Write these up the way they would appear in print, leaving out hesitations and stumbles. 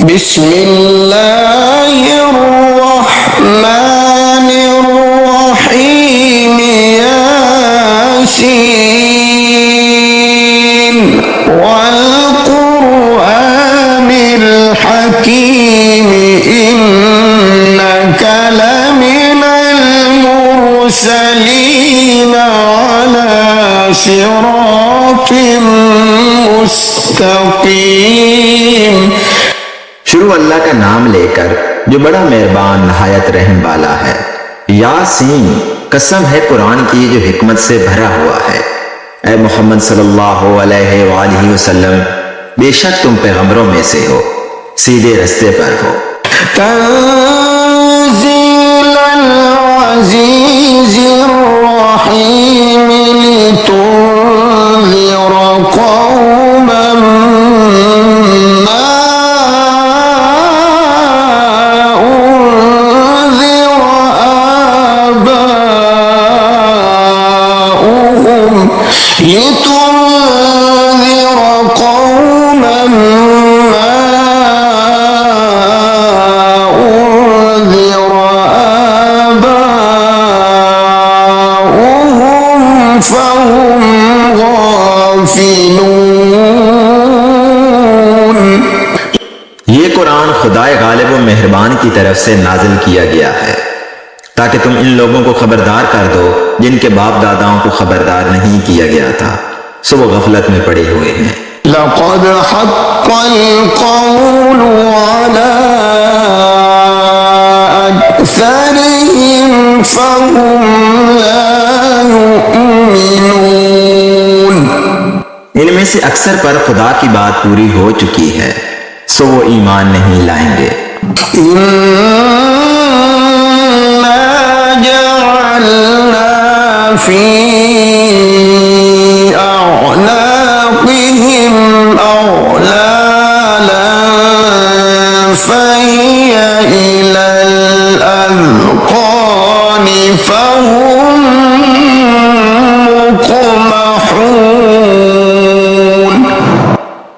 बिस्मिल्लाहिर्रहमानिर्रहीम यासीन वल कुरआनिल हकीम इन्नका लमिनल मुरसलीन अला सिरातिम मुस्तकीम। शुरू अल्लाह का नाम लेकर जो बड़ा मेहरबान नहायत रहम वाला है। यासीन, कसम है कुरान की जो हिकमत से भरा हुआ है। ऐ मोहम्मद सल्लल्लाहु अलैहि वसल्लम, बेशक तुम पैगंबरों में से हो, सीधे रास्ते पर हो। तंज़ीलल अज़ीज़िर रहीम लितुन्ज़िरा कौमन मा उन्ज़िरा आबाउहुम लितुन्ज़िरा कौमन ये कुरान खुदाए गालिब व मेहरबान की तरफ से नाजिल किया गया है ताकि तुम इन लोगों को खबरदार कर दो जिनके बाप दादाओं को खबरदार नहीं किया गया था, सो वो गफलत में पड़े हुए हैं। लक़द हक़्क़ल क़ौलु अला अक्सरिहिम फ़हुम ला युमिनून। इनमें से अक्सर पर खुदा की बात पूरी हो चुकी है, सो वो ईमान नहीं लाएंगे। इन्ना जअलना फी अअनाक़िहिम अग़लालन फ़हिय इलल अज़क़ानि फ़हुम मुक़महून।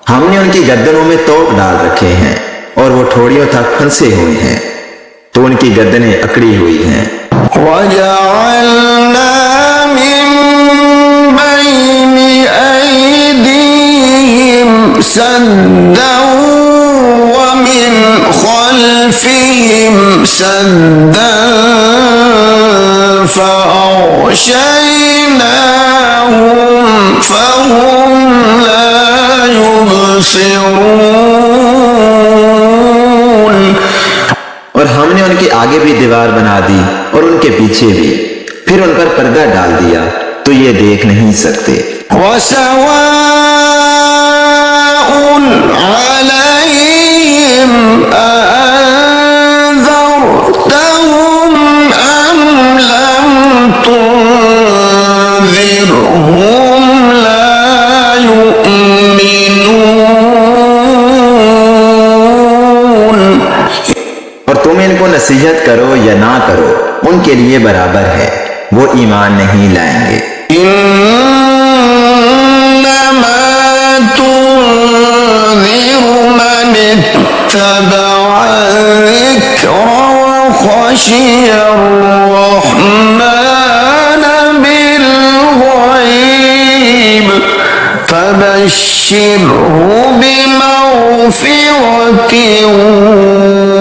हमने उनकी गर्दनों में तोप डाल रखे हैं और वो ठोड़ियों तक फंसे हुए हैं, तो उनकी गर्दनें अकड़ी हुई हैं। वजअलना मिन बैनि ऐदीहिम सद्दन व मिन खल्फिहिम सद्दन फ़अग़शयनाहुम फ़हुम ला युबसिरून। और हमने उनके आगे भी दीवार बना दी और उनके पीछे भी, फिर उन पर पर्दा डाल दिया तो ये देख नहीं सकते। वसवाउन अलैहिम अअन्ज़रतहुम अम लम तुन्ज़िरहुम ला युमिनून। और तुम इनको नसीहत करो या ना करो, उनके लिए बराबर है, वो ईमान नहीं लाएंगे। इन्नमा तुन्ज़िरु मन इत्तबअ ज़िक्र व ख़शिय अर्रहमान बिलग़ैब फबश्शिरहु बिमग़फ़िरतिन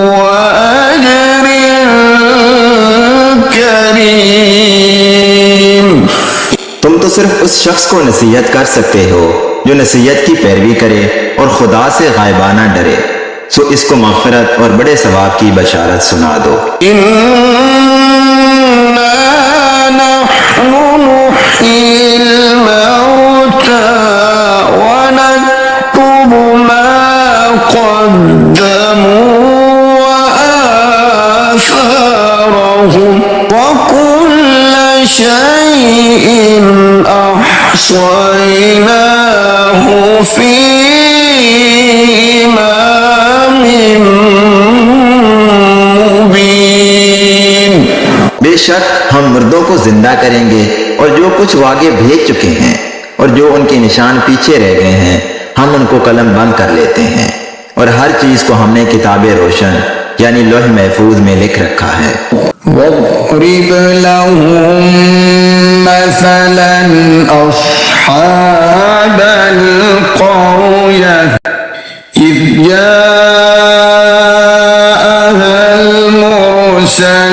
व अज्रिन करीम। तुम तो सिर्फ उस शख्स को नसीहत कर सकते हो जो नसीहत की पैरवी करे और खुदा से गायबाना डरे, सो इसको मग़फ़िरत और बड़े सवाब की बशारत सुना दो। इन्ना नहनु नुह्यिल मौता व नक्तुबु मा क़द्दमू व आसारहुम व कुल्ल शैइन अहसयनाहु फी इमामिन मुबीन। बेशक हम मुर्दों को जिंदा करेंगे और जो कुछ वो आगे भेज चुके हैं और जो उनके निशान पीछे रह गए हैं हम उनको कलम बंद कर लेते हैं और और हर चीज को हमने किताब रोशन यानी लौह महफूज में लिख रखा है। واضرب لهم مثلا أصحاب القرية إذ جاءها المرسلون।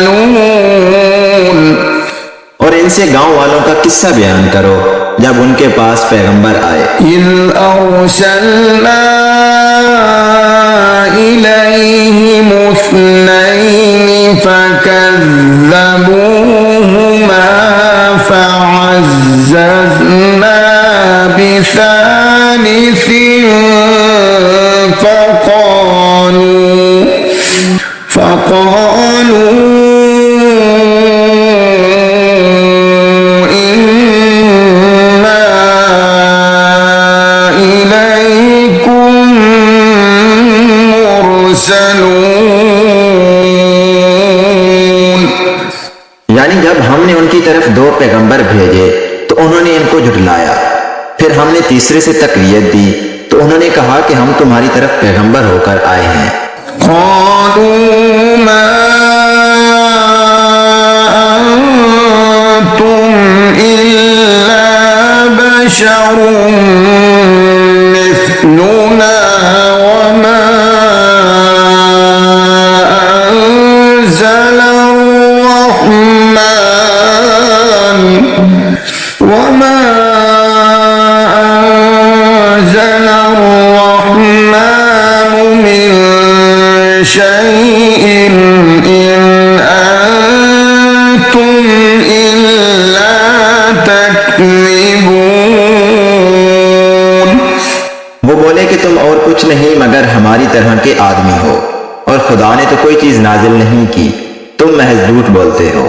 और इनसे गांव वालों का किस्सा बयान करो जब उनके पास पैगंबर आए। إذ أرسلنا إليهم اثنين فكذبوهما فعززنا بثالث فقالوا यानी जब हमने उनकी तरफ दो पैगंबर भेजे तो उन्होंने इनको झुठलाया। फिर हमने तीसरे से तकरीयत दी तो उन्होंने कहा कि हम तुम्हारी तरफ पैगंबर होकर आए हैं। वो बोले कि तुम और कुछ नहीं मगर हमारी तरह के आदमी हो और खुदा ने तो कोई चीज नाजिल नहीं की, तुम महज झूठ बोलते हो।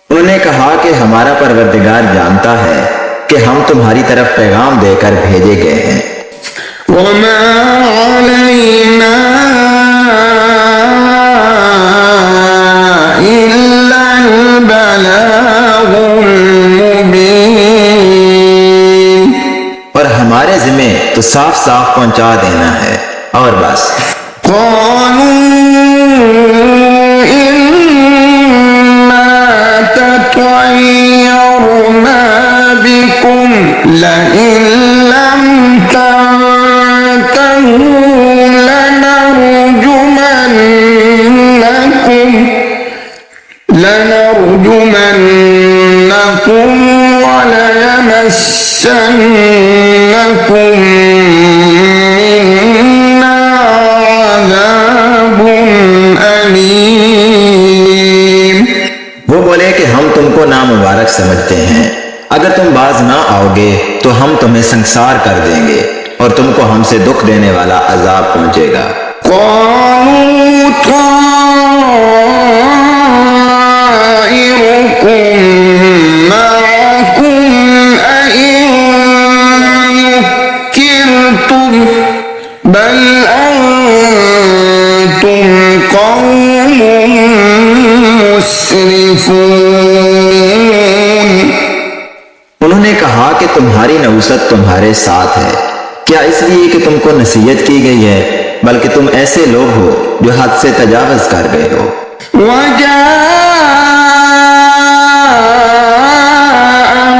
उन्होंने कहा कि हमारा परवरदिगार जानता है कि हम तुम्हारी तरफ पैगाम देकर भेजे गए हैं। वमा अलैना इल्लल बलागुल मुबीन। और हमारे जिम्मे तो साफ साफ पहुंचा देना है और बस। لئن لم تنتهوا لنرجمنكم وليمسنكم منا عذاب أليم। वो बोले कि हम तुमको नामुबारक समझते हैं, अगर तुम बाज ना आओगे तो हम तुम्हें संसार कर देंगे और तुमको हमसे दुख देने वाला अजाब पहुंचेगा। बल अंतुम कौम मुस्रिफून। उन्होंने कहा कि तुम्हारी नौसत तुम्हारे साथ है, क्या इसलिए कि तुमको नसीहत की गई है, बल्कि तुम ऐसे लोग हो जो हद से तजावज कर गए हो।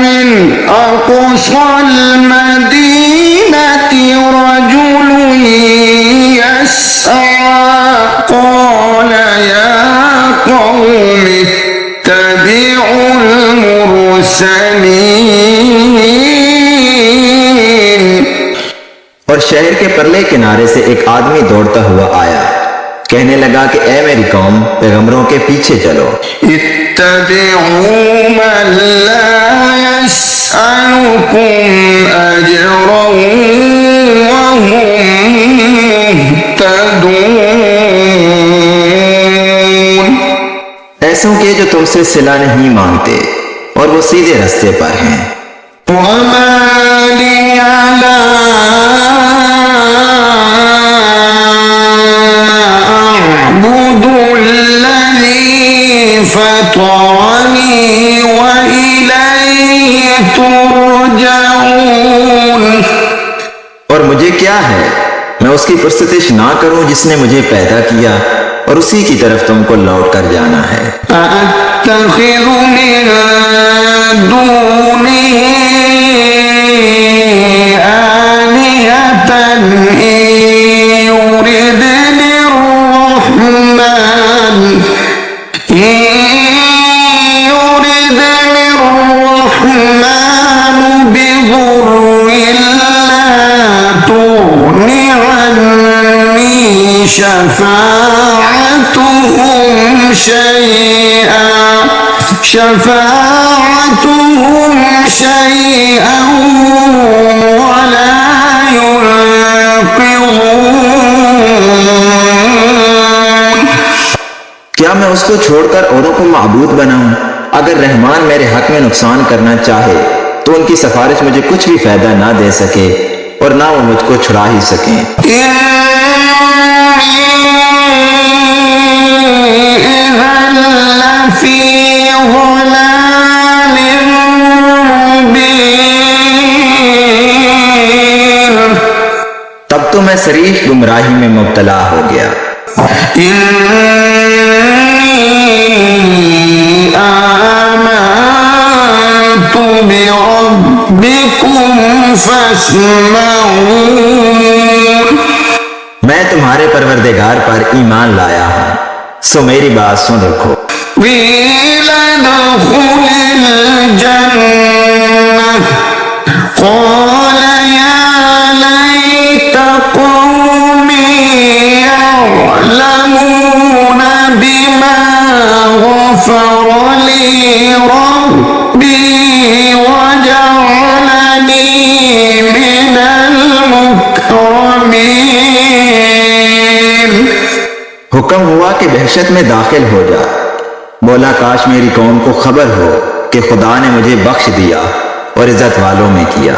मिन अक़सल मदीनति रजुल यस्आ क़ाल या क़ौम इत्तबिउल मुरसलीन। और शहर के परले किनारे से एक आदमी दौड़ता हुआ आया, कहने लगा कि ए मेरी कौम, पैगंबरों के पीछे चलो। इत्तबिउ मन ला यसअलुकुम अजरन व हुम मुहतदून। ऐसों के जो तुमसे सिला नहीं मांगते और वो सीधे रास्ते पर हैं। वमा लिया ला فطرني وإليه ترجعون। और मुझे क्या है, मैं उसकी पुरस्तिश ना करूं जिसने मुझे पैदा किया और उसी की तरफ तुमको लौट कर जाना है। أأتخذ من دونه آلهة إن يردني الرحمن بضر لا تغن عني شفاعتهم شيئا ولا ينقذون। क्या मैं उसको छोड़कर औरों को माबूद बनाऊं? अगर रहमान मेरे हक में नुकसान करना चाहे तो उनकी सिफारिश मुझे कुछ भी फायदा ना दे सके और ना वो मुझको छुड़ा ही सके। तब तो मैं शरीफ गुमराही में मुब्तला हो गया। मैं तुम्हारे परवरदिगार पर ईमान लाया हूँ, सो मेरी बात सुन रखो। हुक्म हुआ कि बहशत में दाखिल हो जा। बोला काश मेरी कौम को खबर हो कि खुदा ने मुझे बख्श दिया और इज्जत वालों में किया।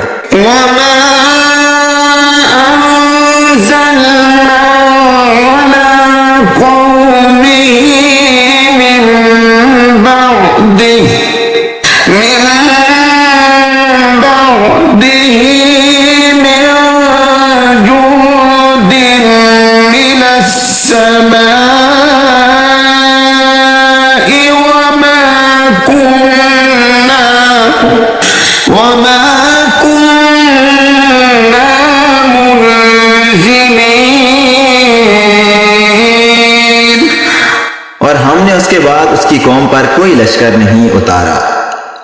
और हमने उसके बाद उसकी कौम पर कोई लश्कर नहीं उतारा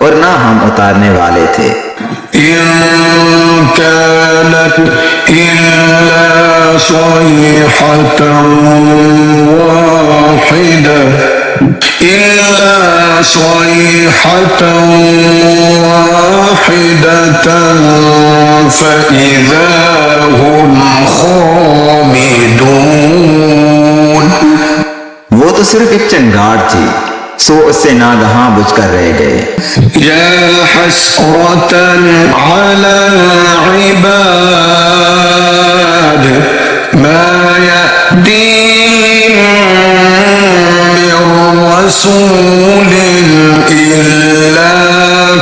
और ना हम उतारने वाले थे। इन कानत इल्ला सयहतन वाहिदतन फइज़ा हुम खामिदून। वो तो सिर्फ एक चंगार थी, सो उससे नागहां बुझकर रह गए। या हसरतन अला इबाद मा यअतीहिम मिर रसूलिन इल्ला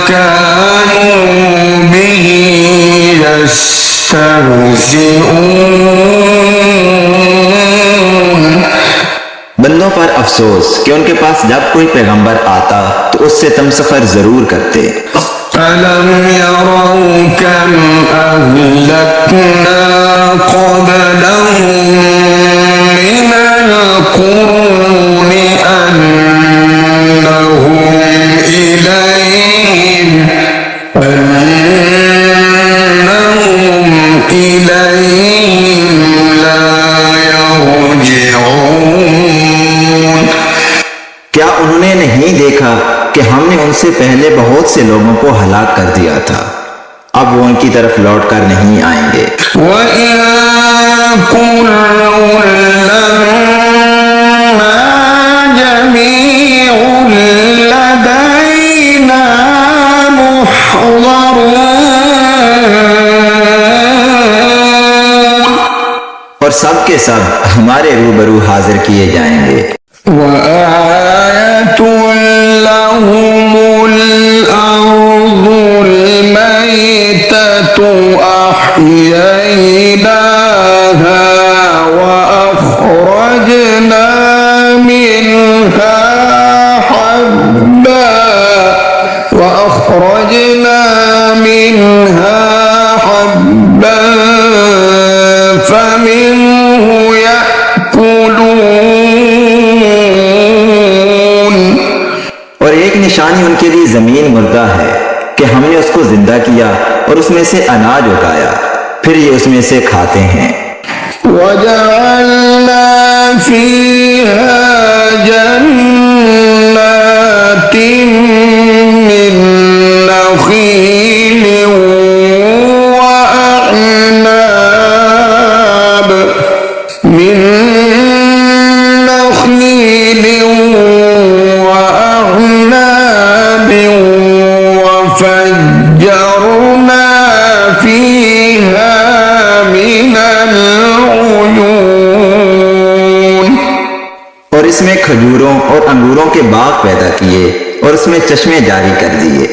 कानू बिही यस्तहज़िऊन। बंदों पर अफसोस कि उनके पास जब कोई पैगंबर आता तो उससे तमसखर जरूर करते। अलम यरौ कम अहलकना क़ब्लहुम मिनल क़ुरूनि अन्नहुम इलैहिम ला यरजिऊन। क्या उन्होंने नहीं देखा कि हमने उनसे पहले बहुत से लोगों को हलाक कर दिया था, अब वो उनकी तरफ लौट कर नहीं आएंगे। और सब के सब हमारे रूबरू हाजिर किए जाएंगे। वआयतुल لهم الأرض الميتة أحييناها وأخرجنا منها حبا فمنه يأكلون। और एक निशानी उनके लिए जमीन मुर्दा है कि हमने उसको जिंदा किया और उसमें से अनाज उगाया, फिर ये उसमें से खाते हैं। वजअलना फीहा जन्नातिन मिन नखील वअअनाब وفجرنا فيها من العيون। और इसमें खजूरों और अंगूरों के बाग पैदा किए और उसमें चश्मे जारी कर दिए।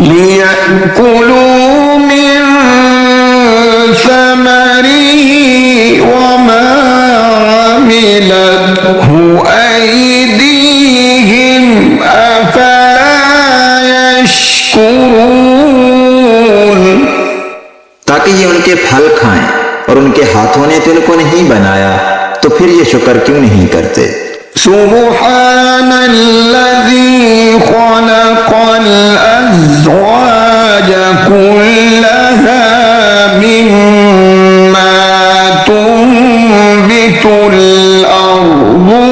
लियअकुलू मिन समरिही वमा अमिलतहु ऐदीहिम अफला यशकुरून। ताकि ये उनके फल खाएं, और उनके हाथों ने तो इनको नहीं बनाया, तो फिर ये शुक्र क्यों नहीं करते। सुब्हानल्लज़ी खलक़ल अज़वाज कुल्लहा मिम्मा तुंबितुल अर्ज़ु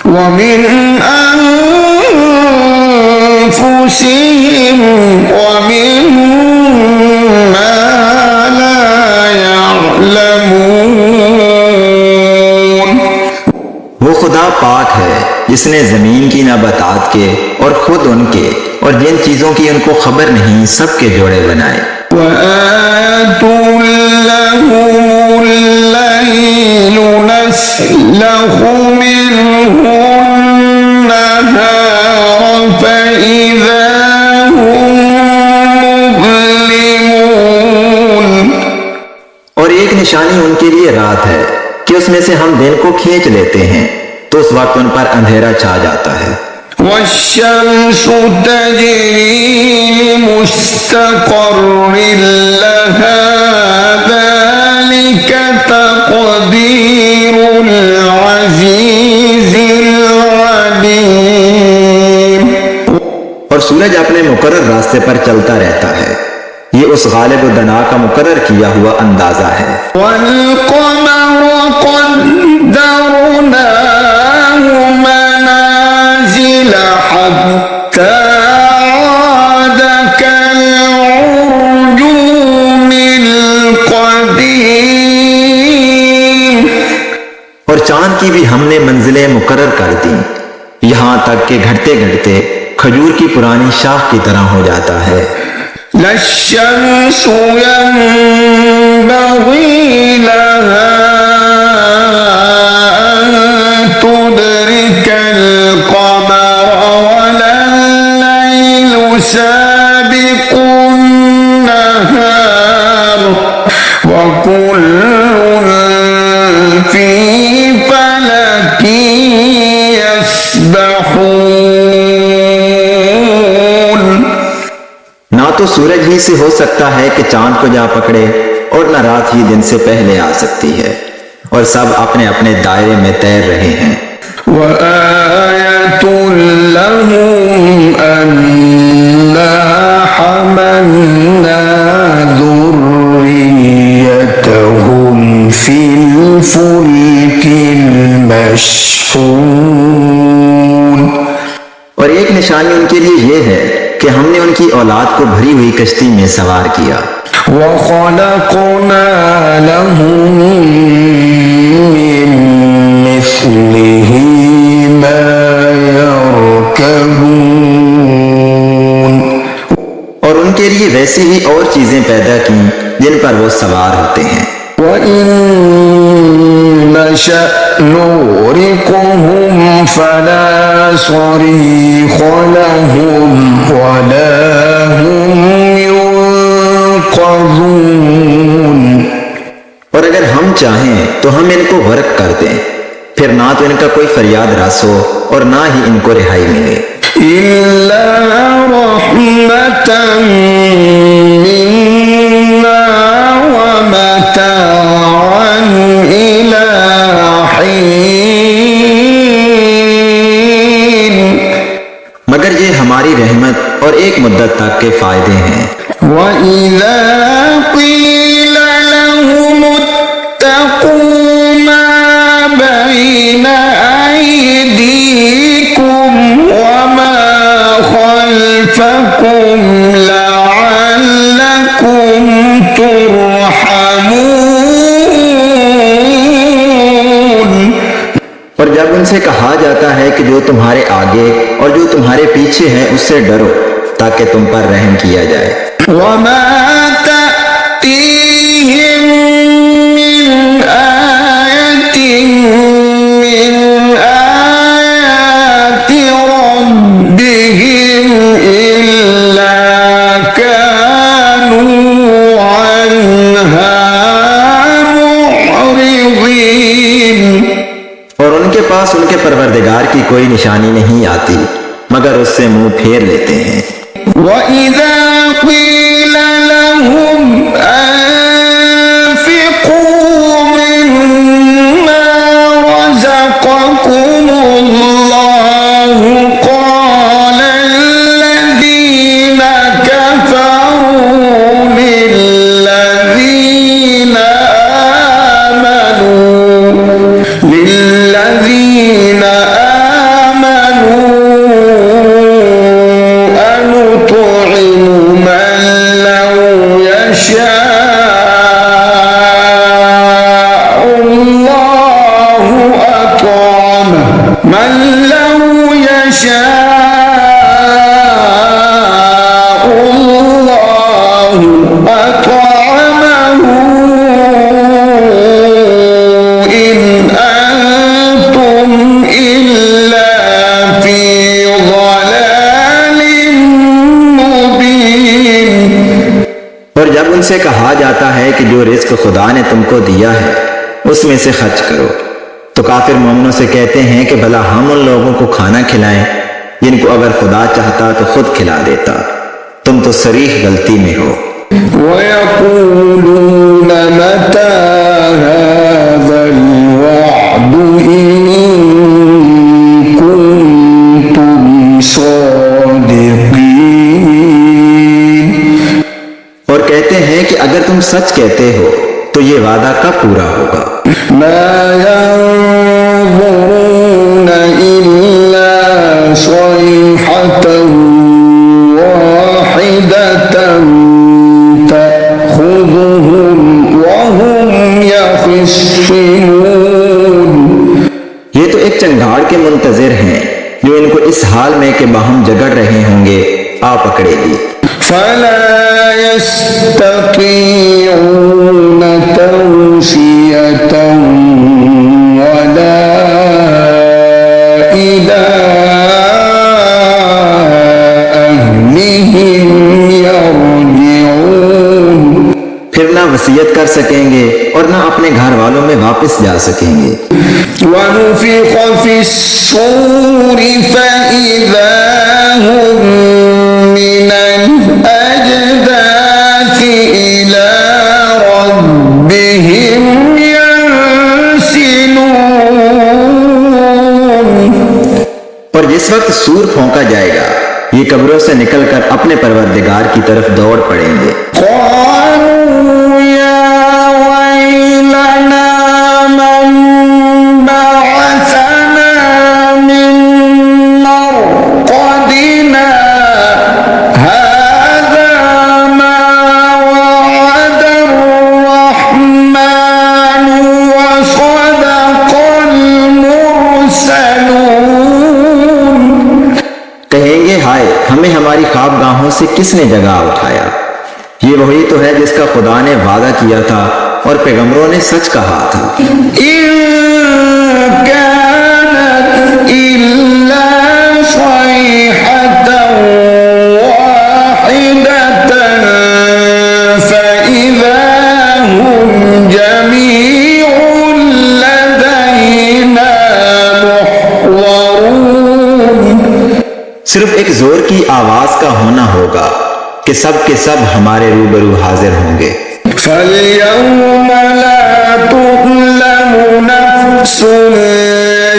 व मिन अनफुसिहिम वमिम्मा ला यअलमून। वो खुदा पाक है जिसने जमीन की नबातात के और खुद उनके और जिन चीजों की उनको खबर नहीं सबके जोड़े बनाए। वआतुल लहुमुल लैल नस्लखु मिन्हु النهار فإذا هم مظلمون। और एक निशानी उनके लिए रात है कि उसमें से हम दिन को खींच लेते हैं, तो उस वक्त उन पर अंधेरा छा जाता है। والشمس تجري لمستقر لها ذلك تقدير العزيز العليم। और सूरज अपने मुकर्रर रास्ते पर चलता रहता है, ये उस गालिब व दना का मुकर्रर किया हुआ अंदाजा है। والقمر قدرناه منازل حتى عاد كالعرجون القديم। और चांद की भी हमने मंजिलें मुकर्रर कर दी, यहाँ तक कि घटते घटते खजूर की पुरानी शाख की तरह हो जाता है। लश्शम्स यंबग़ी लहा अन तुदरिकल क़मर वल्लैलु साबिक़ुन नहार वकुल्लुन फी फलकिन यस्बहून। ना तो सूरज ही से हो सकता है कि चांद को जा पकड़े, और न रात ही दिन से पहले आ सकती है, और सब अपने अपने दायरे में तैर रहे हैं। वआयतुल लहुम अन्ना हमलना ذُرِّيَّتَهُمْ फिल फुल्किल मशहून। और एक निशानी उनके लिए यह है कि हमने उनकी औलाद को भरी हुई कश्ती में सवार किया। वख़लक़ना लहुम मिन मिस्लिही मा यरकबून। और उनके लिए वैसी ही और चीजें पैदा की जिन पर वो सवार होते हैं। وإن نشأ نغرقهم فلا صريخ لهم ولا هم ينقذون। और अगर हम चाहें तो हम इनको गर्क कर दें, फिर ना तो इनका कोई फरियाद रस हो और ना ही इनको रिहाई मिले। इल्ला रहमतन मिन्ना व मताअन इला हीन। मगर ये हमारी रहमत और एक मुद्दत तक के फायदे हैं। व इज़ा क़ील लहुम इत्तक़ू मा बैन अयदीकुम व मा खल्फकुम लअल्लकुम तुरहमून। और जब उनसे कहा जाता है कि जो तुम्हारे आगे और जो तुम्हारे पीछे है उससे डरो ताकि तुम पर रहम किया जाए। वमा तअतीहिम मिन आयतिन मिन आयाति रब्बिहिम इल्ला कानू अन्हा मुअरिदीन। और उनके पास उनके परवरदिगार की कोई निशानी नहीं आती मगर उससे मुंह फेर लेते हैं। वइज़ा क़ील लहुम अन्फ़िक़ू मिम्मा रज़क़कुमुल्लाहु क़ाल अल्लज़ीना कफ़रू लिल्लज़ीना आमनू अनुत'iमु मन लौ यशाअल्लाहु अत'अमहु मन लौ यशाअल्लाहु अत'अमहु इन अंतुम इल्ला फी ज़लालिम मुबीन। और जब उनसे कहा जाता है कि जो रिज्क खुदा ने तुमको दिया है उसमें से खर्च करो तो काफिर मोमिनों से कहते हैं कि भला हम उन लोगों को खाना खिलाएं जिनको अगर खुदा चाहता तो खुद खिला देता, तुम तो सरीह गलती में हो। वयक़ूलून मता हाज़ल वअदु इन कुन्तुम सादिक़ीन। और कहते हैं कि अगर तुम सच कहते हो तो ये वादा कब पूरा होगा। मा यंज़ुरून इल्ला सयहतन वाहिदतन तअख़ुज़ुहुम वहुम यख़िस्सिमून। ये तो एक चंगाड़ के मुंतजिर हैं जो इनको इस हाल में कि बाहम जगड़ रहे होंगे आ पकड़ेगी। फला यस्ततीऊन तौसियतन वला इला अहलिहिम यरजिऊन। फिर ना वसीयत कर सकेंगे और ना अपने घर वालों में वापस जा सकेंगे। वनुफ़िख़ फ़िस्सूर फ़इज़ा हुम मिनल अजदाथि इला रब्बिहिम यंसिलून। और जिस वक्त सूर फौंका जाएगा ये कब्रों से निकलकर अपने परवरदिगार की तरफ दौड़ पड़ेंगे। क़ालू या वैलना मन बअसना मिन मरक़दिना हाज़ा मा वअदर रहमानु व सदक़ल मुरसलून। कहेंगे हाय हमें हमारी ख्वाबगाहों से किसने जगा उठाया। ये वही तो है जिसका खुदा ने वादा किया था और पैगंबरों ने सच कहा था। इन कानत इल्ला सयहतन वाहिदतन फइज़ा हुम जमीउन लदैना मुहज़रून। सिर्फ एक जोर की आवाज का होना होगा कि सब के सब हमारे रूबरू हाजिर होंगे। فَالْيَوْمَ لَا تُظْلَمُ نَفْسٌ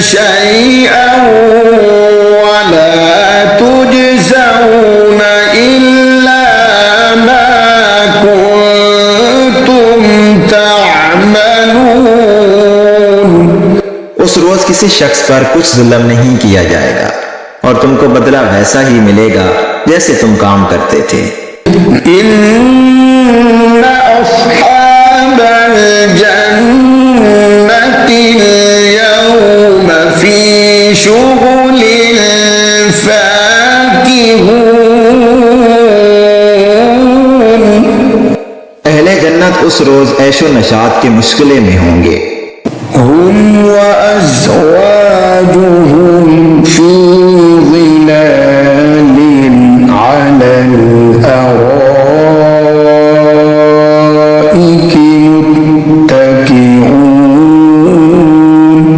شَيْئًا وَلَا تُجْزَوْنَ إِلَّا مَا كُنتُمْ تَعْمَلُونَ। उस रोज किसी शख्स पर कुछ जुल्म नहीं किया जाएगा और तुमको बदला वैसा ही मिलेगा जैसे तुम काम करते थे। इन्ना अस्हाबल जन्नति यौम फी शुगुलिन फाकिहून। अहले जन्नत उस रोज ऐशो नशात के मुश्किले में होंगे। हुम व अज़वाजुहुम फी ज़िलालिन अलल अराइकि मुत्तकिऊन।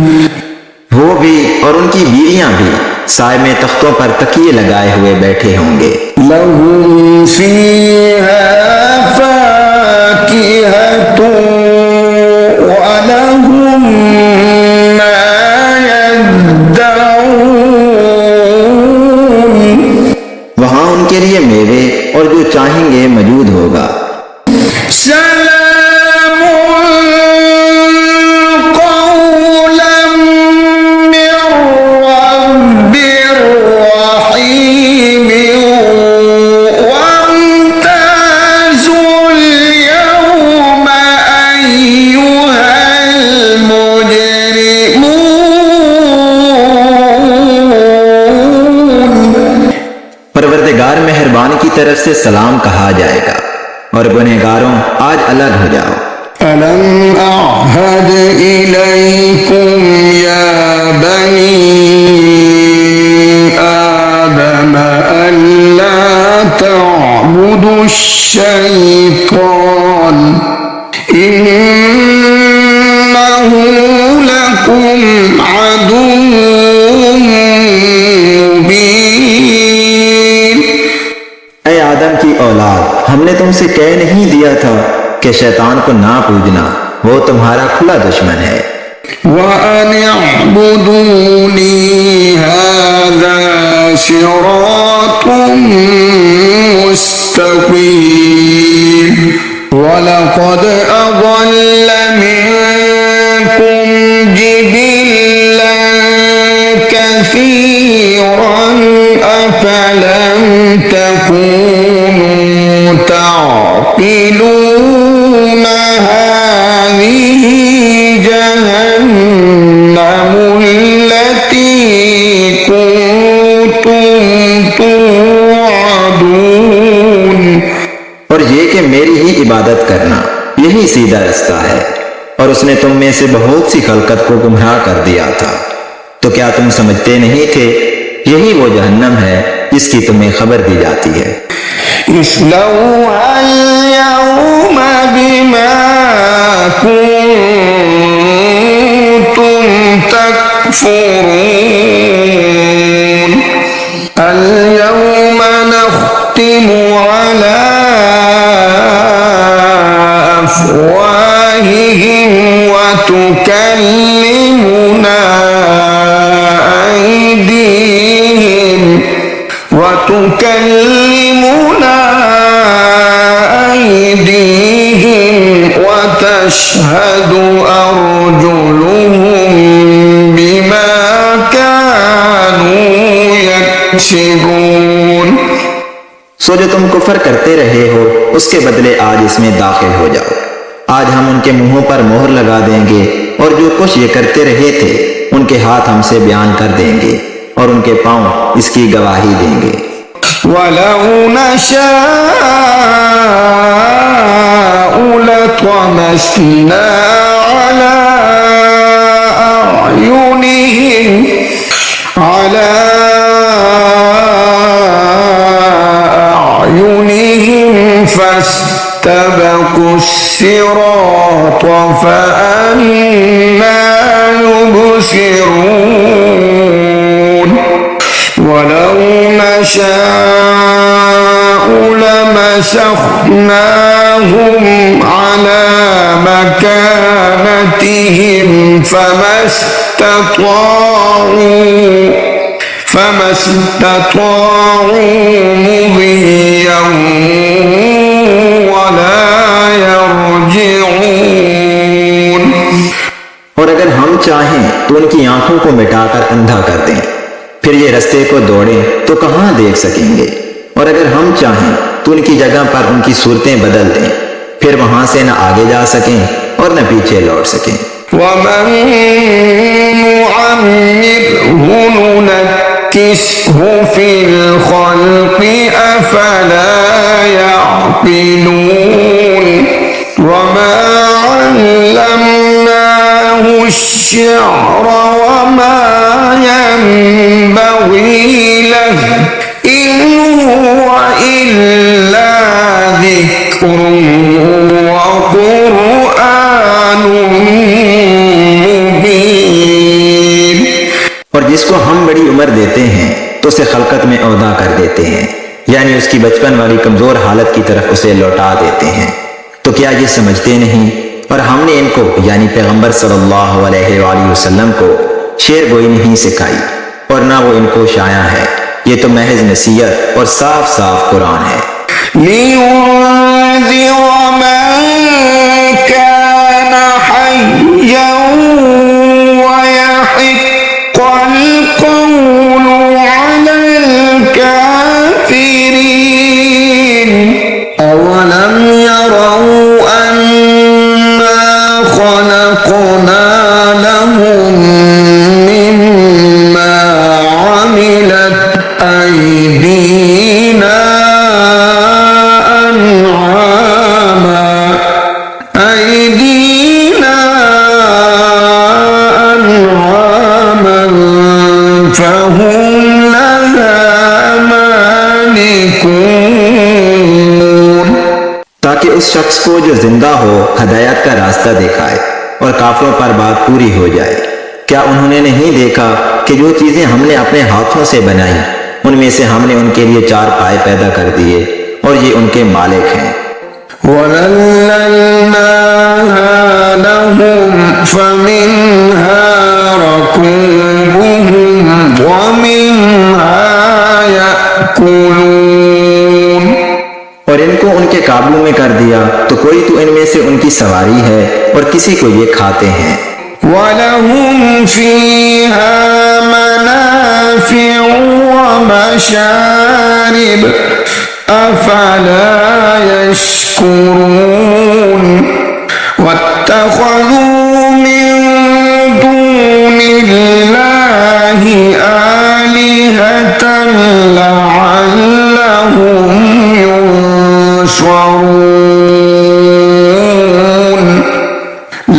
वो भी और उनकी बीवियां भी साए में तख्तों पर तकिए लगाए हुए बैठे होंगे। लहुम फीहा फाकिहतुन व लहुम मा यद्दऊन। वहां उनके लिए मेवे और जो चाहेंगे मौजूद होगा। सलामुन कौलन मिर रब्बिर रहीम वम्ताजुल यौमा अय्युहल मुजरिमून। परवरदिगार मेहरबान की तरफ से सलाम कहा जाएगा और गुनहगारों आज अलग हो जाओ। अलम अअहद इलैकुम या बनी आदम अल्ला तअबुदु शैतान इन्नहु लकुम अदुव्वुम मुबीन। ऐ आदम की औलाद, हमने तुमसे कह नहीं दिया था कि शैतान को ना पूजना, वो तुम्हारा खुला दुश्मन है। وأن اعبدوني هذا صراط مستقيم ولقد أضل منكم جبلا كثيرا أفلم تكونوا تعقلون هذه جهنم التي كنتم توعدون। और ये कि मेरी ही इबादत करना यही सीधा रास्ता है, और उसने तुम में से बहुत सी खलकत को गुमराह कर दिया था। तो क्या तुम समझते नहीं थे यही वो जहन्नम है जिसकी तुम्हें खबर दी जाती है। इस्लौहा अल-यौम बिमा कुंतुम तकफुरून। अल-यौम नख्तिमु अला अफ़वाहिहिम व तुकल्लिमुना أيديهم وتشهد أرجلهم بما كانوا يكسبون। सो जो तुम कुफर करते रहे हो उसके बदले आज इसमें दाखिल हो जाओ। आज हम उनके मुंहों पर मोहर लगा देंगे और जो कुछ ये करते रहे थे उनके हाथ हमसे बयान कर देंगे और उनके पांव इसकी गवाही देंगे। ولو نشاء لطمسنا على أعينهم فاستبقوا الصراط فأنى يبصرون ولو نشاء لمسخناهم على مكانتهم فما استطاعوا مضيا ولا يرجعون। और अगर हम चाहें तो उनकी आंखों को मिटाकर अंधा कर दें, फिर ये रास्ते को दौड़ें तो कहां देख सकेंगे। और अगर हम चाहें तो उनकी जगह पर उनकी सूरतें बदल दें, फिर वहां से न आगे जा सकें और न पीछे लौट सकें। वमन नुअम्मिरहु नुनक्किसहु फिल खल्क़ि अफला यअक़िलून वमा अल्लमनाहु अश्शिअर वमा यंबग़ी लहु इन हुव इल्ला ज़िक्रुन व क़ुरआनुन मुबीन। और जिसको हम बड़ी उम्र देते हैं तो उसे खलकत में औदा कर देते हैं, यानी उसकी बचपन वाली कमजोर हालत की तरफ उसे लौटा देते हैं। तो क्या ये समझते नहीं? और हमने इनको यानी पैगंबर सल्लल्लाहु अलैहि वसल्लम को शेर गोई नहीं सिखाई और ना वो इनको शाया है। ये तो महज नसीहत और साफ साफ कुरान है। लियुन्ज़िर मन कान हय्यन वयहिक़्क़ल क़ौलु अलल काफ़िरीन अवलम यरौ अन्ना खलक़ना लहुम मिम्मा अमिलत أيدينا أنعاما فهم لها مالكون। ताकि उस शख्स को जो जिंदा हो हदायत का रास्ता दिखाए और काफिरों पर बात पूरी हो जाए। क्या उन्होंने नहीं देखा कि जो चीजें हमने अपने हाथों से बनाई उनमें से हमने उनके लिए 4 पाए पैदा कर दिए और ये उनके मालिक हैं। वज़ल्लल्नाहा लहुम फमिन्हा रकूबुहुम वमिन्हा याकुलून। और इनको उनके काबू में कर दिया तो कोई तो इनमें से उनकी सवारी है और किसी को ये खाते हैं। वलहुम फीहा मनाफ़िउ वमशारिब अफला यश्कुरून वत्तख़ज़ू मिन दूनिल्लाहि आलिहतन लअल्लहुम युनसरून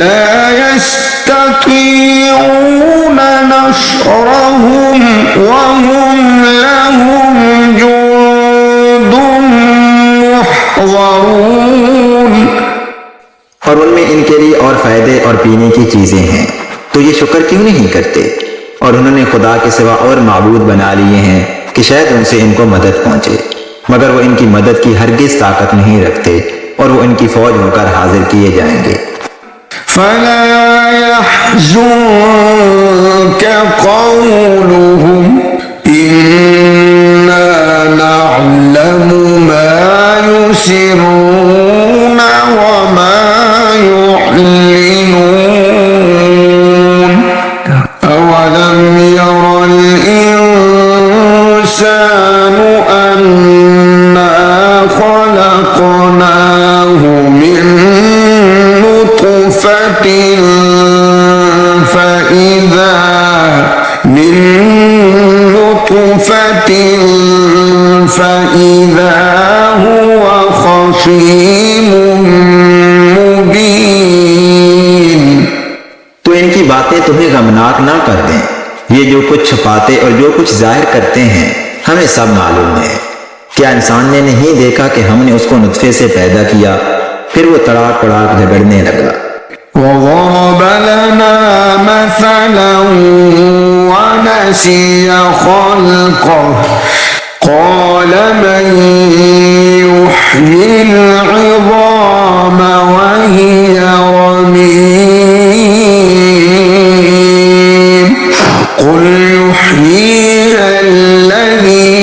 ला यस्ततीऊन नस्रहुम वहुम लहुम जुन्दुम मुहज़रून। और उनमें इनके लिए और फायदे और पीने की चीजें हैं, तो ये शुक्र क्यों नहीं करते? और उन्होंने खुदा के सिवा और माबूद बना लिए हैं कि शायद उनसे इनको मदद पहुंचे, मगर वो इनकी मदद की हरगिज ताकत नहीं रखते और वो इनकी फौज होकर हाजिर किए जाएंगे। फला यहज़ुनक क़ौलुहुम इन्ना नअलमु मा युसिर्रून व मा युअलिनून अवलम यरल इंसानु अन्ना खलक़नाहु मिन فإذا هو خصيم मुबीन। तो इनकी बातें तुम्हें गमनाक ना कर दें। ये जो कुछ छुपाते और जो कुछ जाहिर करते हैं हमें सब मालूम है। क्या इंसान ने नहीं देखा कि हमने उसको नुत्फे से पैदा किया, फिर वो तड़ाक तड़ाक झगड़ने लगा। وضرب لنا مثلا ونسي خلقه قال من يحيي العظام وهي رميم قل يحييها الذي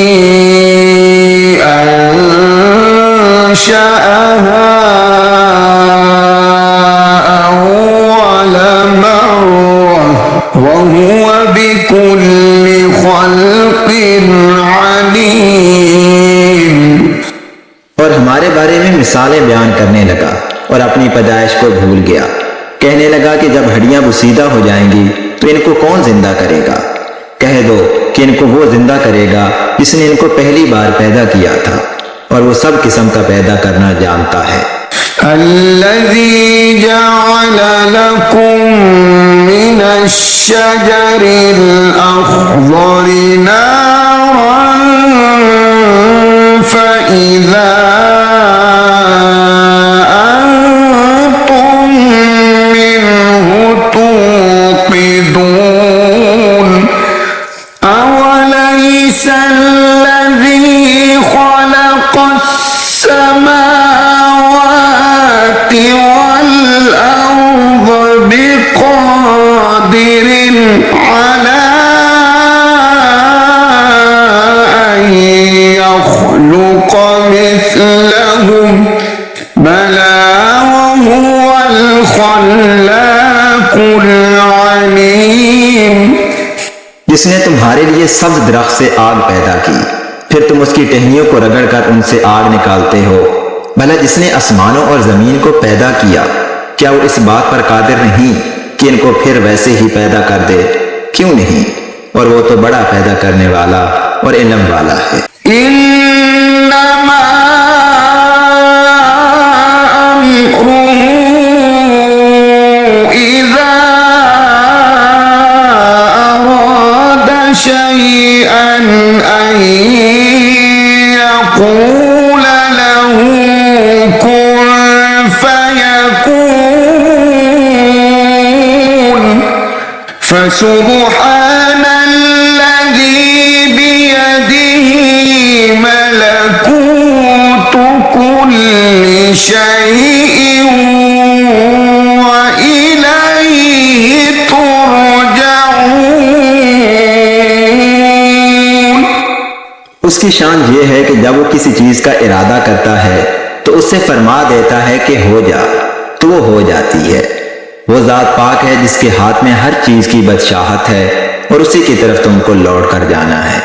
أنشأها وهو بكل خلق عليم। और हमारे बारे में मिसालें बयान करने लगा और अपनी पैदाइश को भूल गया। कहने लगा कि जब हड्डियां बुसीदा हो जाएंगी तो इनको कौन जिंदा करेगा। कह दो कि इनको वो जिंदा करेगा जिसने इनको पहली बार पैदा किया था और वो सब किस्म का पैदा करना जानता है। الذي جعل لكم من الشجر الأخضر نارا فإذا أنتم منه توقدون أوليس الذي خلق السماوات والأرض بقادر على أن يخلق مثلهم بلى وهو الخلاق العليم। जिसने तुम्हारे लिए सब्ज दरख्त से आग पैदा की, फिर तुम उसकी टहनियों को रगड़कर उनसे आग निकालते हो। भला जिसने आसमानों और जमीन को पैदा किया, क्या वो इस बात पर कादिर नहीं कि इनको फिर वैसे ही पैदा कर दे? क्यों नहीं? और वो तो बड़ा पैदा करने वाला और इल्म वाला है। इन्नमा अम्रुहु इज़ा अरादा शैअन अन यक़ूल लहू कुन फयकून फसुब्हान الذي بيده ملكوت كل شيء وإليه ترجعون। उसकी शान ये है कि जब वो किसी चीज का इरादा करता है तो उससे फरमा देता है कि हो जा, तो वो हो जाती है। वो जात पाक है जिसके हाथ में हर चीज की बादशाहत है और उसी की तरफ तुमको लौट कर जाना है।